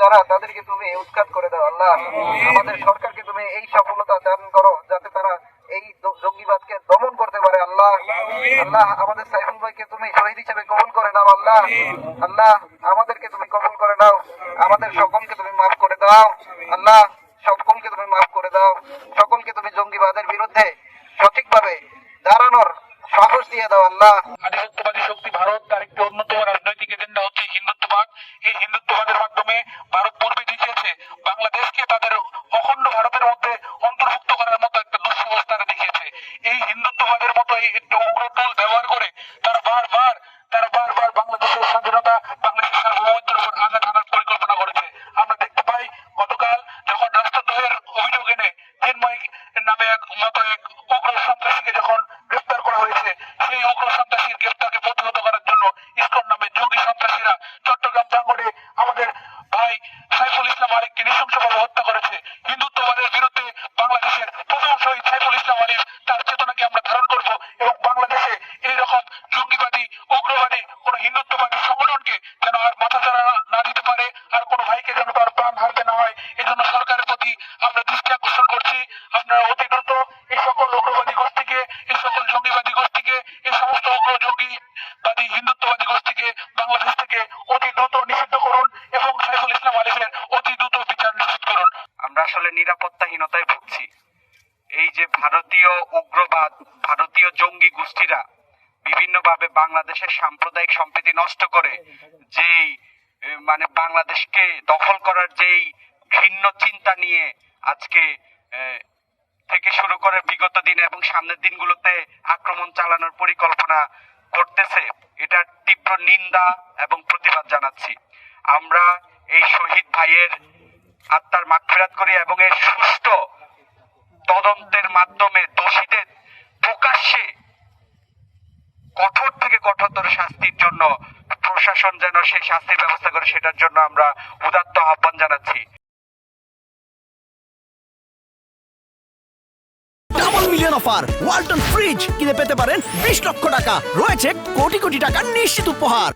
দ্বারা তাদেরকে তুমি উৎখাত করে দাও আল্লাহ। আমাদের সরকারকে তুমি এই সফলতা দান করো যাতে তারা এই জঙ্গিবাদকে দমন করতে পারে আল্লাহ। আল্লাহ আমাদের সাইফুল ভাইকে তুমি শহীদ হিসেবে কবুল করে নাও আল্লাহ। আল্লাহ আমাদেরকে তুমি কবুল করে নাও, আমাদের সকলকে তুমি মাফ করে দাও আল্লাহ। সকলকে তুমি মাফ করে দাও, সকলকে তুমি জঙ্গিবাদের বিরুদ্ধে সঠিকভাবে দাঁড়ানোর সাহস দিয়ে দাও আল্লাহ। আধিপত্যবাদী শক্তি ভারত, তার একটি অন্যতম রাজনৈতিক এজেন্ডা হচ্ছে হিন্দুত্ববাদ। এই হিন্দুত্ববাদের মাধ্যমে ভারত পূর্বে দেখিয়েছে বাংলাদেশকে তাদের অখণ্ড ভারতের মধ্যে অন্তর্ভুক্ত করার মতো একটা দুঃসমস্থানে দেখিয়েছে। এই হিন্দুত্ববাদের মতো এই একটি উগ্র টুল ব্যবহার করে তারা বারবার বাংলাদেশের স্বাধীনতা, বাংলাদেশের সার্বভৌমত্বের উপর আঘাত হানার পরিকল্পনা করেছে। আমরা দেখতে পাই গতকাল যখন রাষ্ট্রদ্রোহের অভিযোগ এনে চিন্ময় নামে এক উগ্র সন্ত্রাসীকে যখন গ্রেফতার করা হয়েছে, সেই উগ্র সন্ত্রাসীর গ্রেফতারকে প্রতিহত করার জন্য ইসকন নামে জঙ্গি সন্ত্রাসীরা চট্টগ্রাম প্রাঙ্গণে আমাদের ভাই সাইফুল ইসলাম আলিফকে নৃশংসভাবে হত্যা করেছে। হিন্দুত্ববাদের বিরুদ্ধে বাংলাদেশের প্রথম শহীদ সাইফুল ইসলাম আলিফ, তার চেতনাকে আমরা ধারণ করব এবং বাংলাদেশে এইরকম জঙ্গিবাদী, উগ্রবাদী কোন হিন্দুত্ববাদী সংগঠনকে যেন আর মাথাচাড়া না দিতে পারে, আর কোন ভাইকে যেন তার প্রাণ হারতে না হয়, এজন্য সরকারের প্রতি আমরা দৃষ্টি আকর্ষণ করছি। আপনারা অতি দ্রুত এই সকল উগ্রবাদী গোষ্ঠীকে, এই সকল জঙ্গিবাদী গোষ্ঠীকে, এই সমস্ত উগ্র জঙ্গিবাদী হিন্দুত্ববাদী গোষ্ঠীকে বাংলাদেশ থেকে অতি দ্রুত নিষিদ্ধ করুন এবং সাইফুল ইসলাম আলিফের অতি দ্রুত বিচার নিশ্চিত করুন। আমরা আসলে নিরাপত্তাহীনতায় ভুগছি। এই যে ভারতীয় উগ্রবাদ, ভারতীয় জঙ্গি গোষ্ঠীরা বিভিন্নভাবে বাংলাদেশের সাম্প্রদায়িক সম্প্রীতি নষ্ট করে যেই বাংলাদেশকে দখল করার যেই ঘৃণ্য চিন্তা নিয়ে আজকে থেকে শুরু করে বিগত দিনে এবং সামনের দিনগুলোতে আক্রমণ চালানোর পরিকল্পনা করতেছে, এটা তীব্র নিন্দা এবং প্রতিবাদ জানাচ্ছি। আমরা এই শহীদ ভাইয়ের আত্মার মাগফিরাত করি এবং এর সুষ্ঠু তদন্তের মাধ্যমে দোষীদের প্রকাশ্যে কঠোর থেকে কঠোরতর শাস্তির জন্য প্রশাসন যেন সেই শাস্তির ব্যবস্থা করে, সেটার জন্য আমরা উদাত্ত আহ্বান জানাচ্ছি। Double million offer Walton fridge কিনে পেতে পারেন 20 লক্ষ টাকা, রয়েছে কোটি কোটি টাকার নিশ্চিত উপহার।